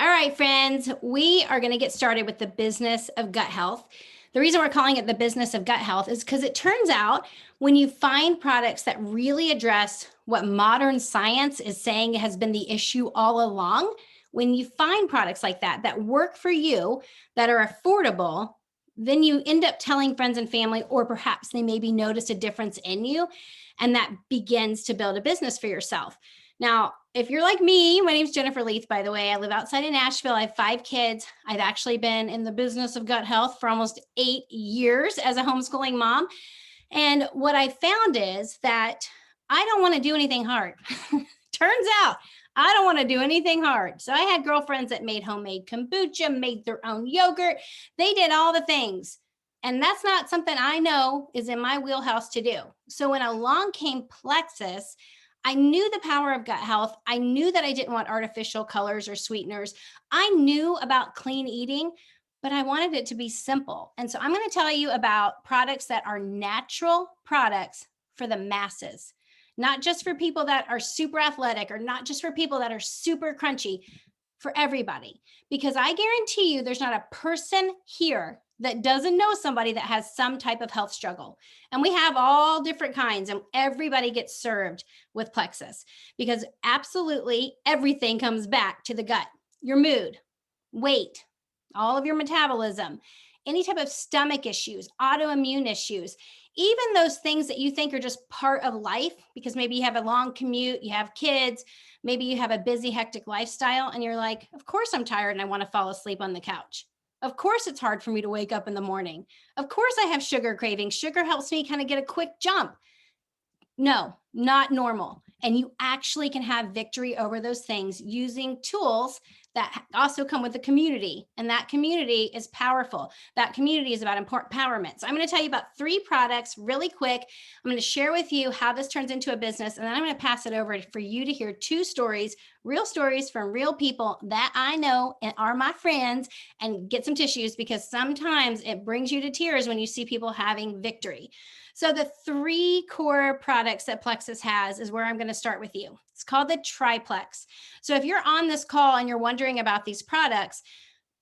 All right, friends, we are going to get started with the business of gut health. The reason we're calling it the business of gut health is because it turns out when you find products that really address what modern science is saying has been the issue all along, when you find products like that that work for you, that are affordable, then you end up telling friends and family, or perhaps they maybe notice a difference in you, and that begins to build a business for yourself. Now, if you're like me, my name's Jennifer Leith, by the way. I live outside of Nashville. I have 5 kids. I've actually been in the business of gut health for almost 8 years as a homeschooling mom. And what I found is that I don't want to do anything hard. Turns out I don't want to do anything hard. So I had girlfriends that made homemade kombucha, made their own yogurt. They did all the things. And that's not something I know is in my wheelhouse to do. So when along came Plexus, I knew the power of gut health. I knew that I didn't want artificial colors or sweeteners. I knew about clean eating, but I wanted it to be simple. And so I'm going to tell you about products that are natural products for the masses, not just for people that are super athletic or not just for people that are super crunchy, for everybody. Because I guarantee you there's not a person here that doesn't know somebody that has some type of health struggle. And we have all different kinds, and everybody gets served with Plexus because absolutely everything comes back to the gut. Your mood, weight, all of your metabolism, any type of stomach issues, autoimmune issues, even those things that you think are just part of life because maybe you have a long commute, you have kids, maybe you have a busy, hectic lifestyle, and you're like, of course I'm tired and I want to fall asleep on the couch. Of course it's hard for me to wake up in the morning. Of course I have sugar cravings. Sugar helps me kind of get a quick jump. No, not normal. And you actually can have victory over those things using tools that also come with the community. And that community is powerful. That community is about empowerment. So I'm going to tell you about 3 products really quick. I'm going to share with you how this turns into a business. And then I'm going to pass it over for you to hear 2 stories, real stories from real people that I know and are my friends, and get some tissues because sometimes it brings you to tears when you see people having victory. So the 3 core products that Plexus has is where I'm going to start with you. It's called the Triplex. So if you're on this call and you're wondering about these products,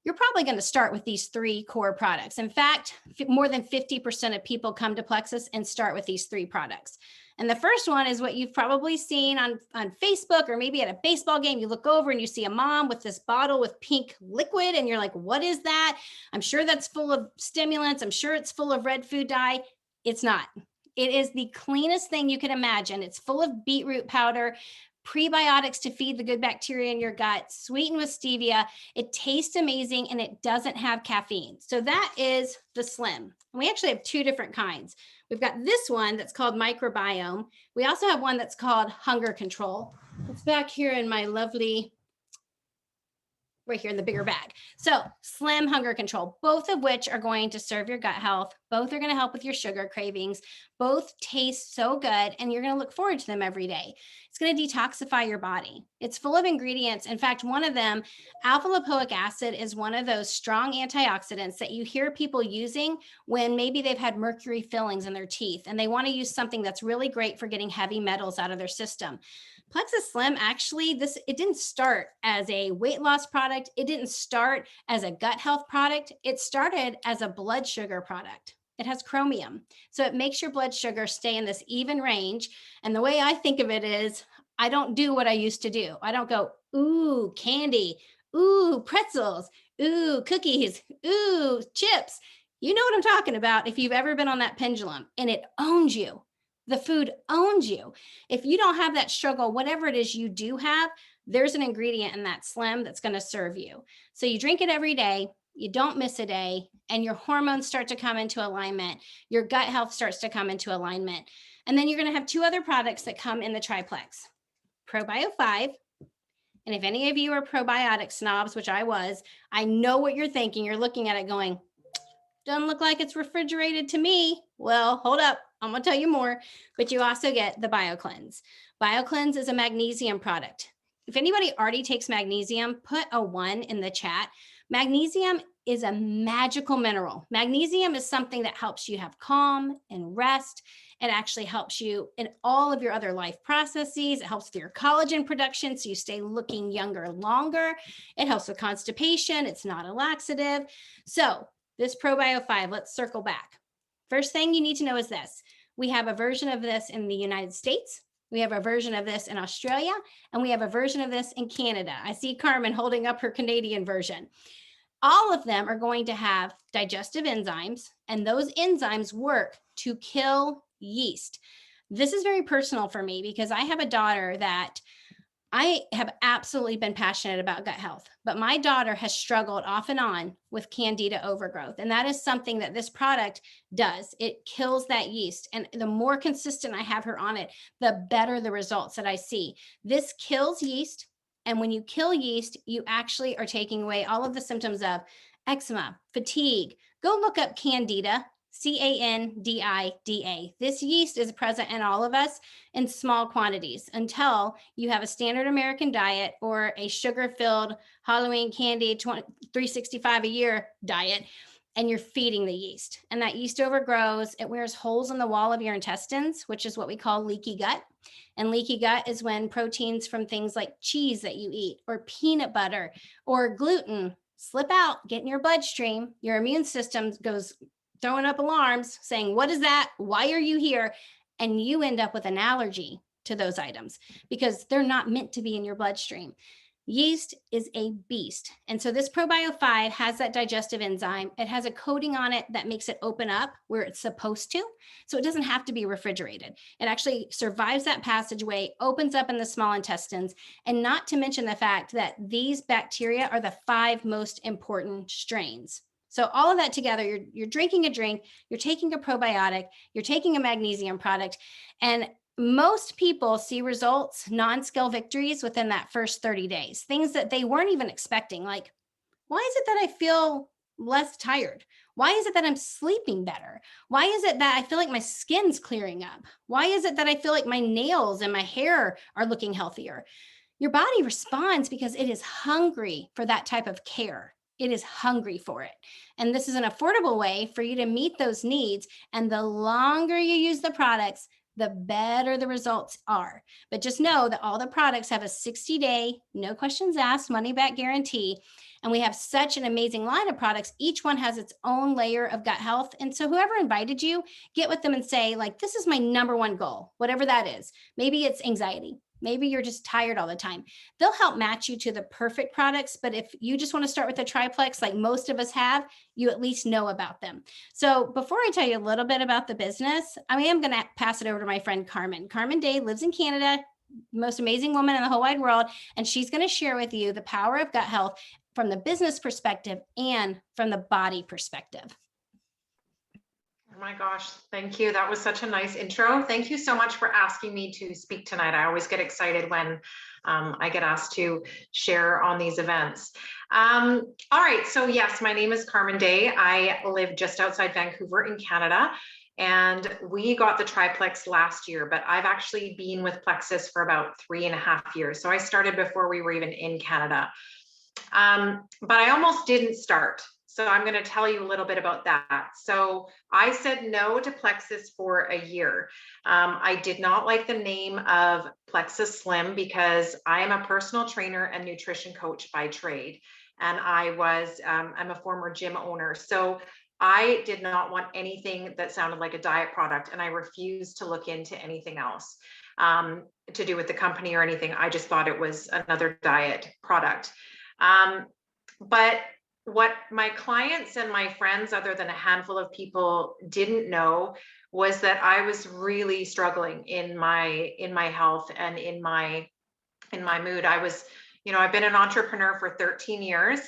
you're probably going to start with these 3 core products. In fact, more than 50% of people come to Plexus and start with these 3 products. And the first one is what you've probably seen on Facebook or maybe at a baseball game. You look over and you see a mom with this bottle with pink liquid and you're like, what is that? I'm sure that's full of stimulants. I'm sure it's full of red food dye. It's not. It is the cleanest thing you can imagine. It's full of beetroot powder, prebiotics to feed the good bacteria in your gut, sweetened with stevia. It tastes amazing and it doesn't have caffeine. So that is the Slim. And we actually have 2 different kinds. We've got this one that's called Microbiome. We also have one that's called Hunger Control. It's back here in my lovely, right here in the bigger bag. So Slim, Hunger Control, both of which are going to serve your gut health. Both are going to help with your sugar cravings. Both taste so good and you're going to look forward to them every day. It's going to detoxify your body. It's full of ingredients. In fact, one of them, alpha lipoic acid, is one of those strong antioxidants that you hear people using when maybe they've had mercury fillings in their teeth and they want to use something that's really great for getting heavy metals out of their system. Plexus Slim, actually, it didn't start as a weight loss product. It didn't start as a gut health product. It started as a blood sugar product. It has chromium. So it makes your blood sugar stay in this even range. And the way I think of it is, I don't do what I used to do. I don't go, ooh, candy, ooh, pretzels, ooh, cookies, ooh, chips. You know what I'm talking about if you've ever been on that pendulum, and it owns you. The food owns you. If you don't have that struggle, whatever it is you do have, there's an ingredient in that Slim that's going to serve you. So you drink it every day, you don't miss a day, and your hormones start to come into alignment. Your gut health starts to come into alignment. And then you're going to have 2 other products that come in the Triplex. Probio 5. And if any of you are probiotic snobs, which I was, I know what you're thinking. You're looking at it going, doesn't look like it's refrigerated to me. Well, hold up. I'm going to tell you more, but you also get the BioCleanse. BioCleanse is a magnesium product. If anybody already takes magnesium, put a 1 in the chat. Magnesium is a magical mineral. Magnesium is something that helps you have calm and rest. It actually helps you in all of your other life processes. It helps with your collagen production, so you stay looking younger longer. It helps with constipation. It's not a laxative. So this ProBio 5, let's circle back. First thing you need to know is this. We have a version of this in the United States. We have a version of this in Australia, and we have a version of this in Canada. I see Carmen holding up her Canadian version. All of them are going to have digestive enzymes, and those enzymes work to kill yeast. This is very personal for me because I have a daughter that I have absolutely been passionate about gut health, but my daughter has struggled off and on with candida overgrowth. And that is something that this product does. It kills that yeast. And the more consistent I have her on it, the better the results that I see. This kills yeast. And when you kill yeast, you actually are taking away all of the symptoms of eczema, fatigue. Go look up candida. Candida. This yeast is present in all of us in small quantities until you have a standard American diet or a sugar-filled Halloween candy 365 a year diet, and you're feeding the yeast. And that yeast overgrows. It wears holes in the wall of your intestines, which is what we call leaky gut. And leaky gut is when proteins from things like cheese that you eat or peanut butter or gluten slip out, get in your bloodstream. Your immune system goes throwing up alarms saying, what is that? Why are you here? And you end up with an allergy to those items because they're not meant to be in your bloodstream. Yeast is a beast. And so this ProBio 5 has that digestive enzyme. It has a coating on it that makes it open up where it's supposed to. So it doesn't have to be refrigerated. It actually survives that passageway, opens up in the small intestines, and not to mention the fact that these bacteria are the 5 most important strains. So all of that together, you're drinking a drink, you're taking a probiotic, you're taking a magnesium product, and most people see results, non-scale victories within that first 30 days, things that they weren't even expecting. Like, why is it that I feel less tired? Why is it that I'm sleeping better? Why is it that I feel like my skin's clearing up? Why is it that I feel like my nails and my hair are looking healthier? Your body responds because it is hungry for that type of care. It is hungry for it. And this is an affordable way for you to meet those needs. And the longer you use the products, the better the results are. But just know that all the products have a 60-day, no questions asked, money back guarantee. And we have such an amazing line of products. Each one has its own layer of gut health. And so whoever invited you, get with them and say, like, this is my number one goal, whatever that is. Maybe it's anxiety. Maybe you're just tired all the time. They'll help match you to the perfect products. But if you just want to start with a triplex, like most of us have, you at least know about them. So before I tell you a little bit about the business, I am going to pass it over to my friend Carmen. Carmen Day lives in Canada, most amazing woman in the whole wide world. And she's going to share with you the power of gut health from the business perspective and from the body perspective. Oh my gosh, thank you. That was such a nice intro. Thank you so much for asking me to speak tonight. I always get excited when I get asked to share on these events. All right, so yes, my name is Carmen Day. I live just outside Vancouver in Canada, and we got the triplex last year, but I've actually been with Plexus for about 3.5 years. So I started before we were even in Canada. But I almost didn't start. So I'm going to tell you a little bit about that. So I said no to Plexus for a year. I did not like the name of Plexus Slim because I am a personal trainer and nutrition coach by trade. And I'm a former gym owner. So I did not want anything that sounded like a diet product. And I refused to look into anything else to do with the company or anything. I just thought it was another diet product. But what my clients and my friends, other than a handful of people, didn't know was that I was really struggling in my health and in my mood. I've been an entrepreneur for 13 years,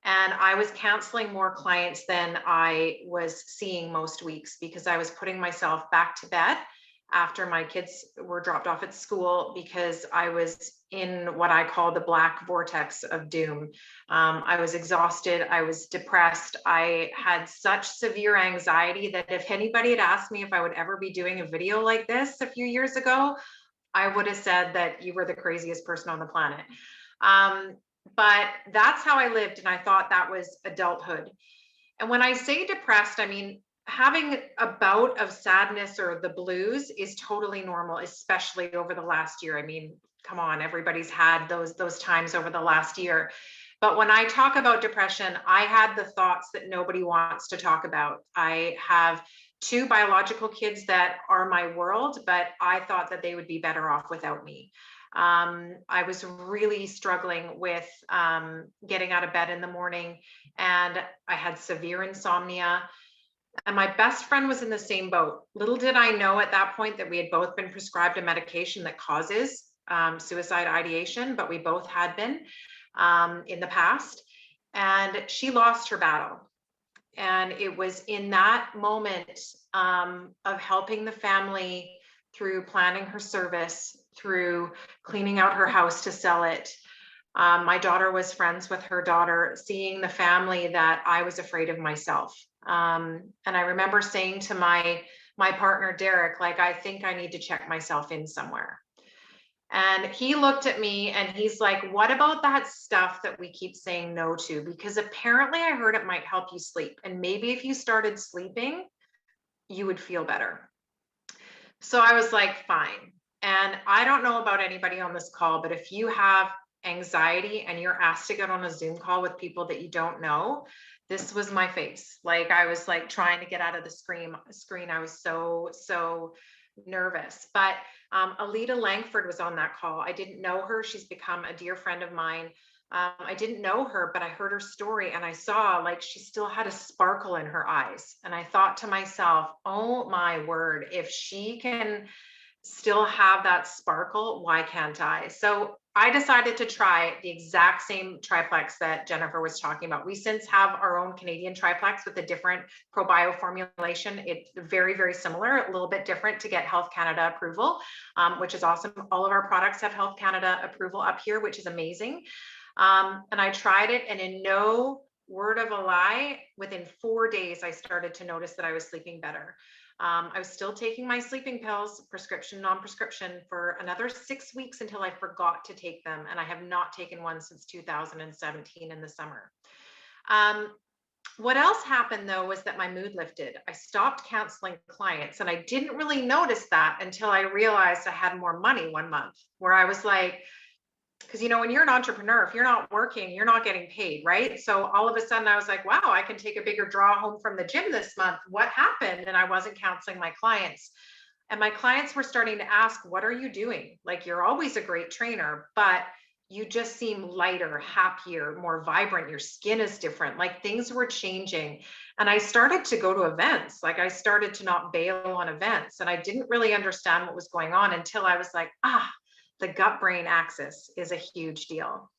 and I was counseling more clients than I was seeing most weeks because I was putting myself back to bed after my kids were dropped off at school because I was in what I call the black vortex of doom. I was exhausted. I was depressed. I had such severe anxiety that if anybody had asked me if I would ever be doing a video like this a few years ago, I would have said that you were the craziest person on the planet. but that's how I lived. And I thought that was adulthood. And when I say depressed, I mean, having a bout of sadness or the blues is totally normal, especially over the last year. I mean, come on, everybody's had those times over the last year. But when I talk about depression, I had the thoughts that nobody wants to talk about. I have two biological kids that are my world, but I thought that they would be better off without me. I was really struggling with getting out of bed in the morning, and I had severe insomnia. And my best friend was in the same boat. Little did I know at that point that we had both been prescribed a medication that causes suicide ideation, but we both had been in the past. And she lost her battle. And it was in that moment of helping the family through planning her service, through cleaning out her house to sell it. My daughter was friends with her daughter, seeing the family, that I was afraid of myself. And I remember saying to my partner, Derek, like, I think I need to check myself in somewhere. And he looked at me and he's like, what about that stuff that we keep saying no to? Because apparently I heard it might help you sleep. And maybe if you started sleeping, you would feel better. So I was like, fine. And I don't know about anybody on this call, but if you have anxiety and you're asked to get on a Zoom call with people that you don't know, this was my face. Like, I was like trying to get out of the screen. I was so nervous. But Alita Langford was on that call. I didn't know her. She's become a dear friend of mine. I didn't know her, but I heard her story and I saw like she still had a sparkle in her eyes. And I thought to myself, oh my word, if she can still have that sparkle, why can't I? So I decided to try the exact same triplex that Jennifer was talking about. We since have our own Canadian triplex with a different ProBio formulation. It's very, very similar, a little bit different to get Health Canada approval, which is awesome. All of our products have Health Canada approval up here, which is amazing. And I tried it, and in no word of a lie, within 4 days, I started to notice that I was sleeping better. I was still taking my sleeping pills, prescription, non-prescription, for another 6 weeks until I forgot to take them. And I have not taken one since 2017 in the summer. What else happened though was that my mood lifted. I stopped canceling clients, and I didn't really notice that until I realized I had more money one month, where I was like, because, you know, when you're an entrepreneur, if you're not working, you're not getting paid, right? So all of a sudden I was like, wow, I can take a bigger draw home from the gym this month. What happened? And I wasn't counseling my clients. And my clients were starting to ask, what are you doing? Like, you're always a great trainer, but you just seem lighter, happier, more vibrant. Your skin is different. Like, things were changing. And I started to go to events. Like, I started to not bail on events. And I didn't really understand what was going on until I was like, the gut brain axis is a huge deal.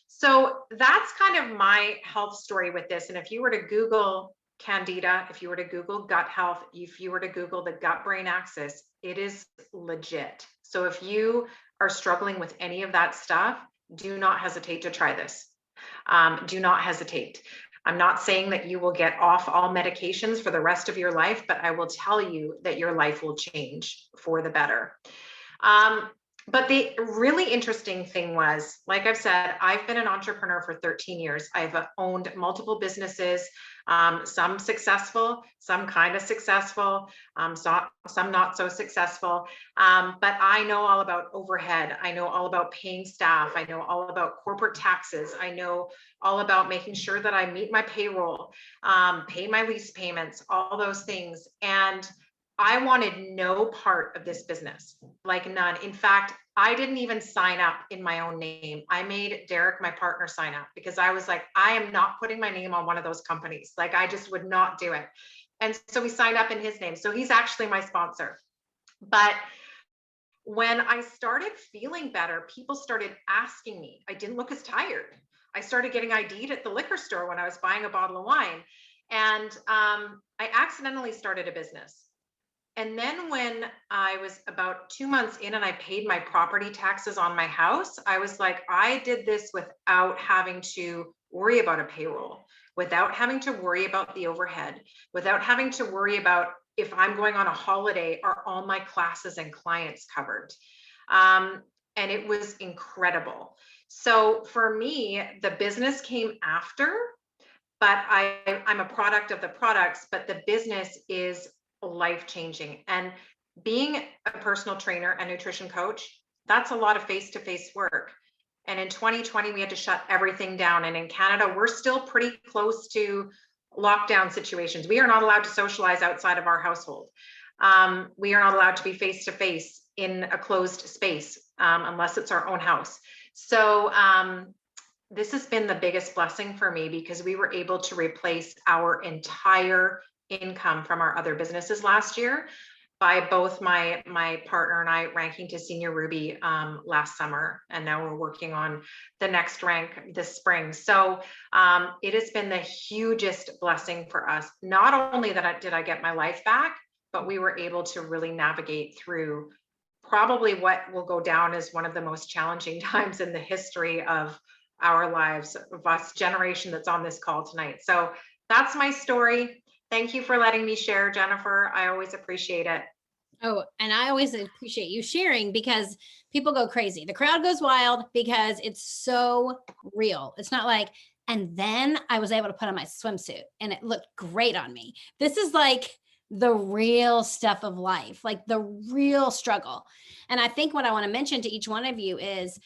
So that's kind of my health story with this. And if you were to Google Candida, if you were to Google gut health, if you were to Google the gut brain axis, it is legit. So if you are struggling with any of that stuff, do not hesitate to try this. Do not hesitate. I'm not saying that you will get off all medications for the rest of your life, but I will tell you that your life will change for the better. But the really interesting thing was, like I've said, I've been an entrepreneur for 13 years. I've owned multiple businesses, some successful, some kind of successful, some not so successful. But I know all about overhead. I know all about paying staff. I know all about corporate taxes. I know all about making sure that I meet my payroll, pay my lease payments, all those things. And I wanted no part of this business, like none. In fact, I didn't even sign up in my own name. I made Derek, my partner, sign up because I was like, I am not putting my name on one of those companies. Like, I just would not do it. And so we signed up in his name. So he's actually my sponsor. But when I started feeling better, people started asking me. I didn't look as tired. I started getting ID'd at the liquor store when I was buying a bottle of wine. And I accidentally started a business. And then when I was about 2 months in and I paid my property taxes on my house, I was like, I did this without having to worry about a payroll, without having to worry about the overhead, without having to worry about if I'm going on a holiday, are all my classes and clients covered? And it was incredible. So for me, the business came after, but I'm a product of the products, but the business is life changing. And being a personal trainer and nutrition coach, that's a lot of face to face work. And in 2020, we had to shut everything down. And in Canada, we're still pretty close to lockdown situations. We are not allowed to socialize outside of our household. We are not allowed to be face to face in a closed space unless it's our own house. So this has been the biggest blessing for me because we were able to replace our entire income from our other businesses last year by both my partner and I ranking to senior Ruby last summer, and now we're working on the next rank this spring. So it has been the hugest blessing for us. Not only that did I get my life back, but we were able to really navigate through probably what will go down as one of the most challenging times in the history of our lives, of us generation that's on this call tonight. So that's my story. Thank you for letting me share, Jennifer. I always appreciate it. Oh, and I always appreciate you sharing because people go crazy. The crowd goes wild because it's so real. It's not like, and then I was able to put on my swimsuit and it looked great on me. This is like the real stuff of life, like the real struggle. And I think what I want to mention to each one of you is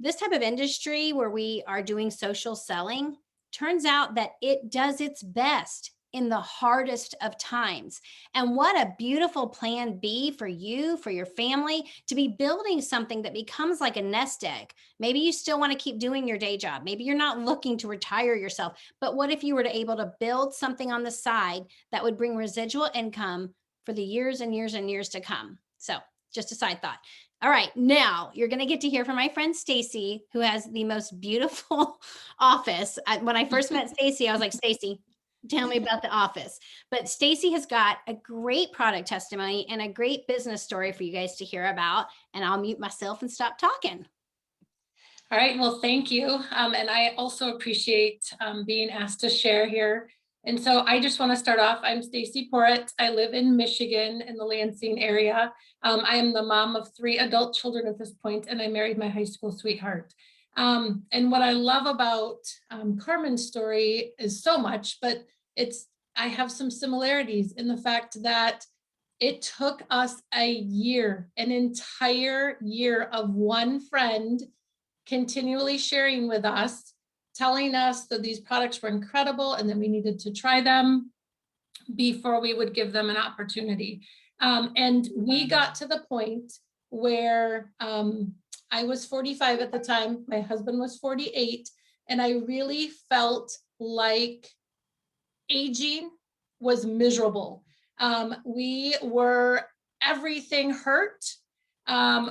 this type of industry where we are doing social selling turns out that it does its best in the hardest of times. And what a beautiful plan B for you, for your family, to be building something that becomes like a nest egg. Maybe you still want to keep doing your day job. Maybe you're not looking to retire yourself. But what if you were to able to build something on the side that would bring residual income for the years and years and years to come? So just a side thought. All right, now you're going to get to hear from my friend Stacy, who has the most beautiful office. When I first met Stacy, I was like, Stacy, tell me about the office. But Stacy has got a great product testimony and a great business story for you guys to hear about. And I'll mute myself and stop talking. All right, well, thank you. And I also appreciate being asked to share here. And so I just want to start off. I'm Stacy Porritt. I live in Michigan in the Lansing area. I am the mom of 3 adult children at this point, and I married my high school sweetheart. And what I love about Carmen's story is so much, but I have some similarities in the fact that it took us a year, an entire year of one friend continually sharing with us, telling us that these products were incredible and that we needed to try them before we would give them an opportunity. And we got to the point where I was 45 at the time, my husband was 48, and I really felt like aging was miserable. We were, everything hurt.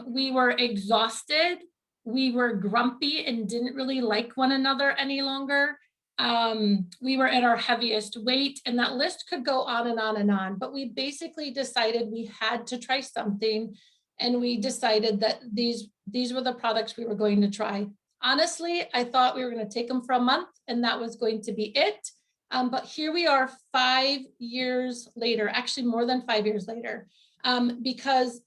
We were exhausted. We were grumpy and didn't really like one another any longer. We were at our heaviest weight, and that list could go on and on and on, but we basically decided we had to try something. And we decided that these were the products we were going to try. Honestly, I thought we were going to take them for a month and that was going to be it. But here we are 5 years later, actually more than 5 years later, because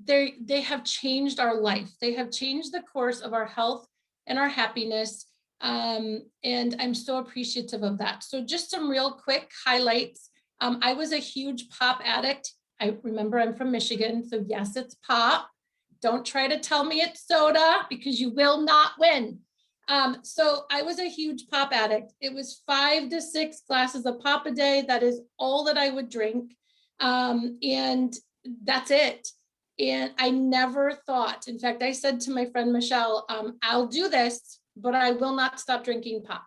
they have changed our life. They have changed the course of our health and our happiness. And I'm so appreciative of that. So just some real quick highlights. I was a huge pop addict. I remember I'm from Michigan, so yes, it's pop. Don't try to tell me it's soda because you will not win. So I was a huge pop addict. It was 5 to 6 glasses of pop a day. That is all that I would drink. And that's it. And I never thought, in fact, I said to my friend, Michelle, I'll do this, but I will not stop drinking pop.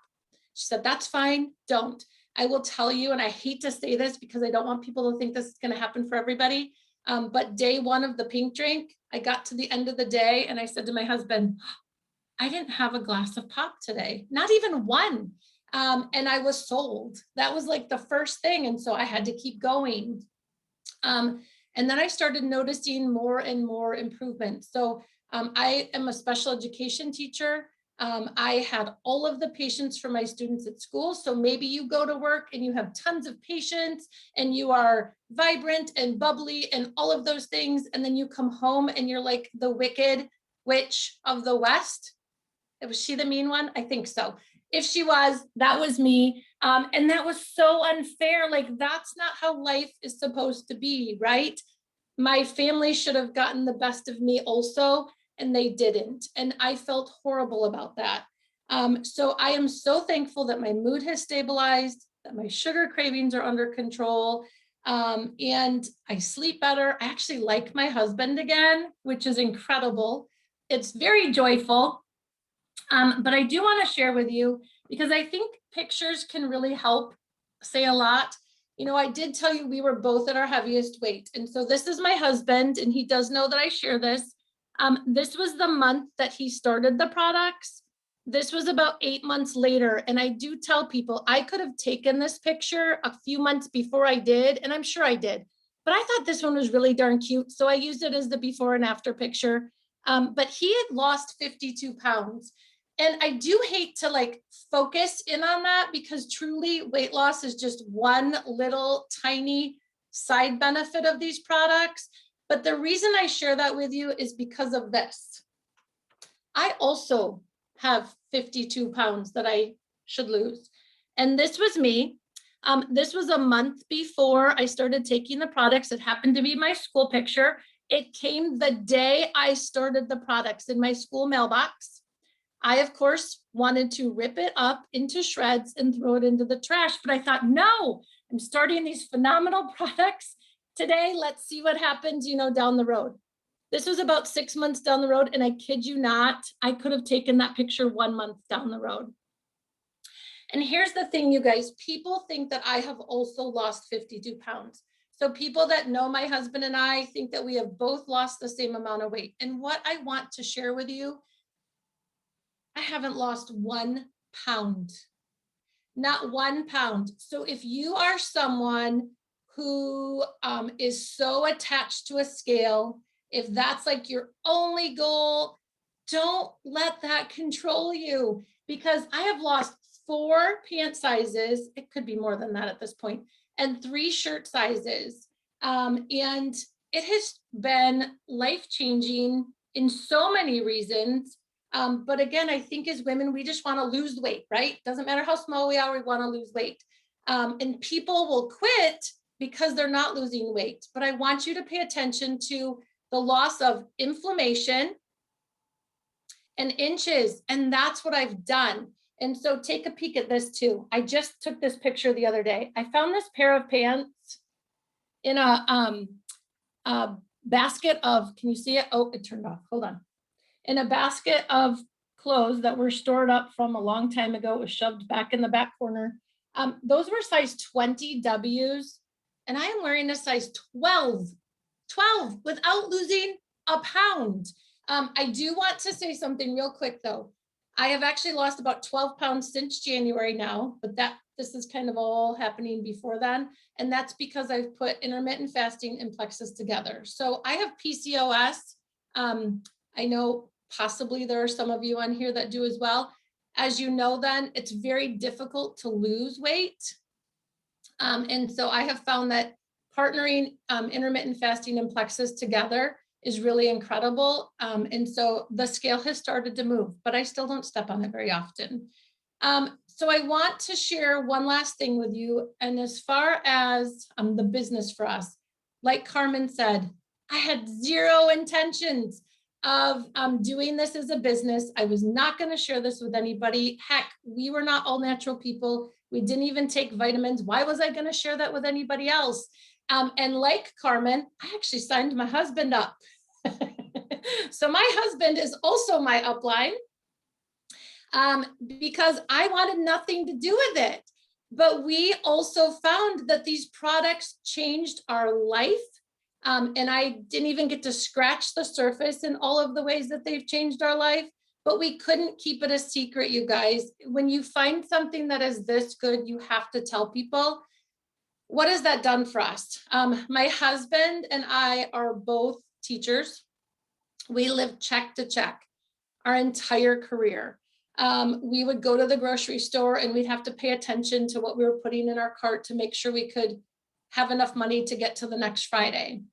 She said, that's fine, don't. I will tell you, and I hate to say this because I don't want people to think this is going to happen for everybody. But day 1 of the pink drink, I got to the end of the day and I said to my husband, I didn't have a glass of pop today, not even one. And I was sold. That was like the first thing. And so I had to keep going. And then I started noticing more and more improvement. So I am a special education teacher. I had all of the patients for my students at school. So maybe you go to work and you have tons of patients and you are vibrant and bubbly and all of those things. And then you come home and you're like the wicked witch of the West. Was she the mean one? I think so. If she was, that was me. And that was so unfair. Like, that's not how life is supposed to be, right? My family should have gotten the best of me also, and they didn't. And I felt horrible about that. So I am so thankful that my mood has stabilized, that my sugar cravings are under control, and I sleep better. I actually like my husband again, which is incredible. It's very joyful. But I do want to share with you, because I think pictures can really help say a lot. You know, I did tell you we were both at our heaviest weight. And so this is my husband, and he does know that I share this. This was the month that he started the products. This was about 8 months later. And I do tell people I could have taken this picture a few months before I did, and I'm sure I did. But I thought this one was really darn cute. So I used it as the before and after picture. But he had lost 52 pounds. And I do hate to like focus in on that, because truly weight loss is just one little tiny side benefit of these products. But the reason I share that with you is because of this. I also have 52 pounds that I should lose. And this was me. This was a month before I started taking the products. It happened to be my school picture. It came the day I started the products in my school mailbox. I, of course, wanted to rip it up into shreds and throw it into the trash. But I thought, no, I'm starting these phenomenal products today. Let's see what happens, you know, down the road. This was about 6 months down the road. And I kid you not, I could have taken that picture 1 month down the road. And here's the thing, you guys, people think that I have also lost 52 pounds. So people that know my husband and I think that we have both lost the same amount of weight. And what I want to share with you, I haven't lost 1 pound, not 1 pound. So if you are someone who is so attached to a scale, if that's like your only goal, don't let that control you, because I have lost 4 pant sizes. It could be more than that at this point, and 3 shirt sizes. And it has been life-changing in so many reasons. But again, I think as women, we just want to lose weight, right? Doesn't matter how small we are, we want to lose weight. And people will quit because they're not losing weight. But I want you to pay attention to the loss of inflammation and inches. And that's what I've done. And so take a peek at this too. I just took this picture the other day. I found this pair of pants in a basket of, can you see it? Oh, it turned off. Hold on. In a basket of clothes that were stored up from a long time ago. It was shoved back in the back corner. Those were size 20 W's, and I am wearing a size 12 without losing a pound. I do want to say something real quick though. I have actually lost about 12 pounds since January now, but this is kind of all happening before then. And that's because I've put intermittent fasting and plexus together. So I have PCOS. I know possibly there are some of you on here that do as well. As you know, then it's very difficult to lose weight. And so I have found that partnering intermittent fasting and plexus together is really incredible. And so the scale has started to move, but I still don't step on it very often. So I want to share one last thing with you. And as far as the business for us, like Carmen said, I had zero intentions of doing this as a business. I was not going to share this with anybody. Heck, we were not all natural people. We didn't even take vitamins. Why was I going to share that with anybody else? And like Carmen, I actually signed my husband up. So my husband is also my upline because I wanted nothing to do with it. But we also found that these products changed our life. And I didn't even get to scratch the surface in all of the ways that they've changed our life, but we couldn't keep it a secret, you guys. When you find something that is this good, you have to tell people. What has that done for us? My husband and I are both teachers. We lived check to check our entire career. We would go to the grocery store and we'd have to pay attention to what we were putting in our cart to make sure we could have enough money to get to the next Friday.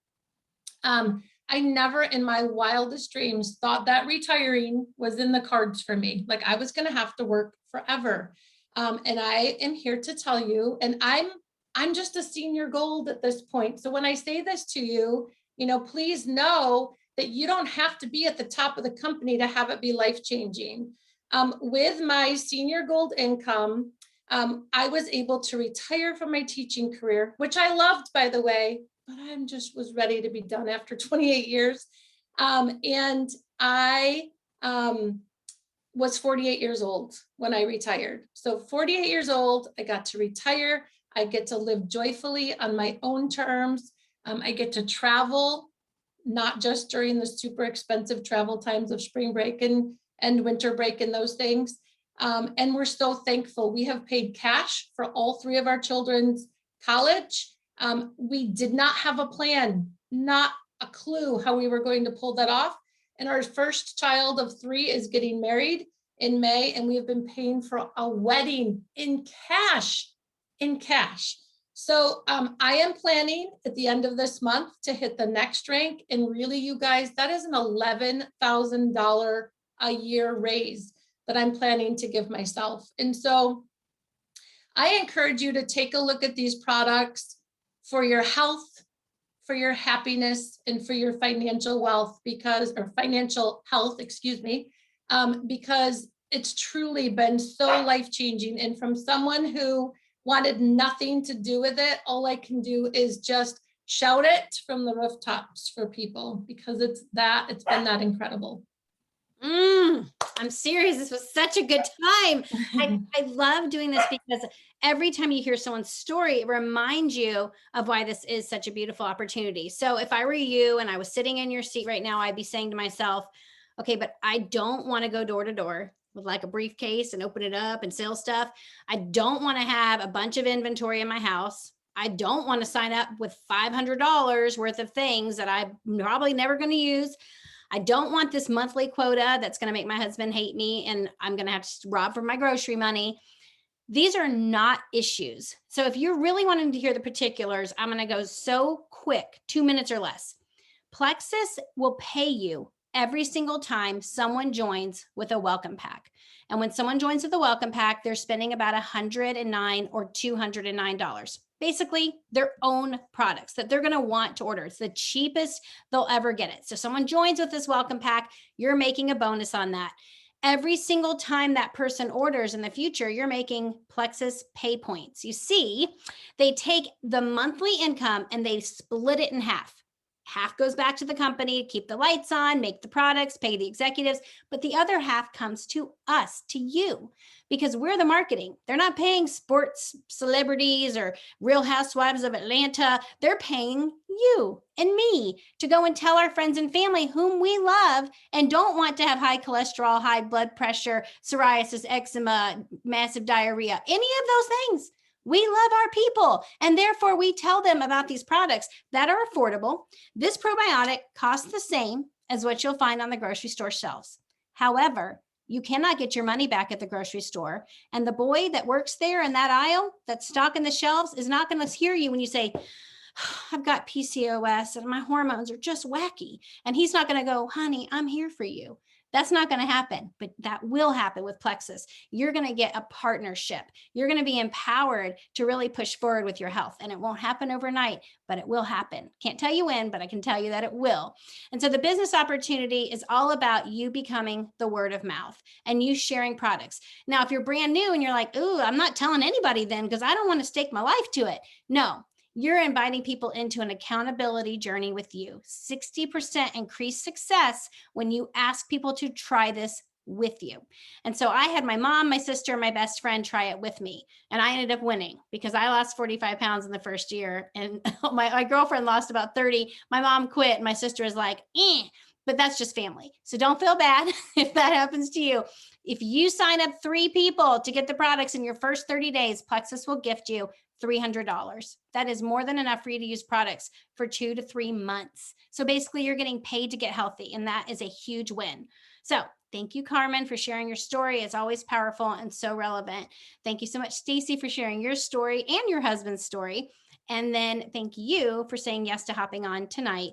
I never in my wildest dreams thought that retiring was in the cards for me. Like I was going to have to work forever. And I am here to tell you, and I'm just a senior gold at this point. So when I say this to you, please know that you don't have to be at the top of the company to have it be life-changing. With my senior gold income, I was able to retire from my teaching career, which I loved, by the way, but I'm just was ready to be done after 28 years. And I was 48 years old when I retired. So 48 years old, I got to retire. I get to live joyfully on my own terms. I get to travel, not just during the super expensive travel times of spring break and winter break and those things. And we're so thankful. We have paid cash for all 3 of our children's college. We did not have a plan, not a clue how we were going to pull that off. And our first child of 3 is getting married in May, and we have been paying for a wedding in cash. So I am planning at the end of this month to hit the next rank. And really, you guys, that is an $11,000 a year raise that I'm planning to give myself. And so I encourage you to take a look at these products for your health, for your happiness, and for your financial wealth, or financial health, because it's truly been so life-changing. And from someone who wanted nothing to do with it, all I can do is just shout it from the rooftops for people, because it's been that incredible. I'm serious. This was such a good time. I love doing this because every time you hear someone's story, it reminds you of why this is such a beautiful opportunity. So if I were you and I was sitting in your seat right now, I'd be saying to myself, okay, but I don't want to go door to door with like a briefcase and open it up and sell stuff. I don't want to have a bunch of inventory in my house. I don't want to sign up with $500 worth of things that I'm probably never going to use. I don't want this monthly quota that's going to make my husband hate me and I'm going to have to rob for my grocery money. These are not issues. So if you're really wanting to hear the particulars, I'm going to go so quick, 2 minutes or less. Plexus will pay you every single time someone joins with a welcome pack. And when someone joins with a welcome pack, they're spending about $109 or $209. Basically their own products that they're going to want to order. It's the cheapest they'll ever get it. So someone joins with this welcome pack, you're making a bonus on that. Every single time that person orders in the future, you're making Plexus pay points. You see, they take the monthly income and they split it in half. Half goes back to the company, keep the lights on, make the products, pay the executives, but the other half comes to us, to you, because we're the marketing. They're not paying sports celebrities or Real Housewives of Atlanta. They're paying you and me to go and tell our friends and family whom we love and don't want to have high cholesterol, high blood pressure, psoriasis, eczema, massive diarrhea, any of those things. We love our people, and therefore we tell them about these products that are affordable. This probiotic costs the same as what you'll find on the grocery store shelves. However, you cannot get your money back at the grocery store, and the boy that works there in that aisle that's stocking the shelves is not going to hear you when you say, I've got PCOS and my hormones are just wacky. And he's not going to go, honey, I'm here for you. That's not going to happen, but that will happen with Plexus. You're going to get a partnership. You're going to be empowered to really push forward with your health. And it won't happen overnight, but it will happen. Can't tell you when, but I can tell you that it will. And so the business opportunity is all about you becoming the word of mouth and you sharing products. Now, if you're brand new and you're like, ooh, I'm not telling anybody then because I don't want to stake my life to it. No. You're inviting people into an accountability journey with you. 60% increased success when you ask people to try this with you. And so I had my mom, my sister, my best friend try it with me. And I ended up winning because I lost 45 pounds in the first year. And my girlfriend lost about 30. My mom quit. My sister is like, but that's just family. So don't feel bad if that happens to you. If you sign up 3 people to get the products in your first 30 days, Plexus will gift you $300. That is more than enough for you to use products for 2 to 3 months. So basically you're getting paid to get healthy, and that is a huge win. So thank you, Carmen, for sharing your story. It's always powerful and so relevant. Thank you so much, Stacy, for sharing your story and your husband's story. And then thank you for saying yes to hopping on tonight.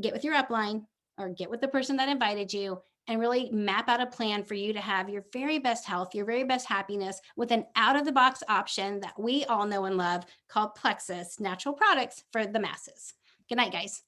Get with your upline or get with the person that invited you and really map out a plan for you to have your very best health, your very best happiness with an out of the box option that we all know and love called Plexus Natural Products for the Masses. Good night, guys.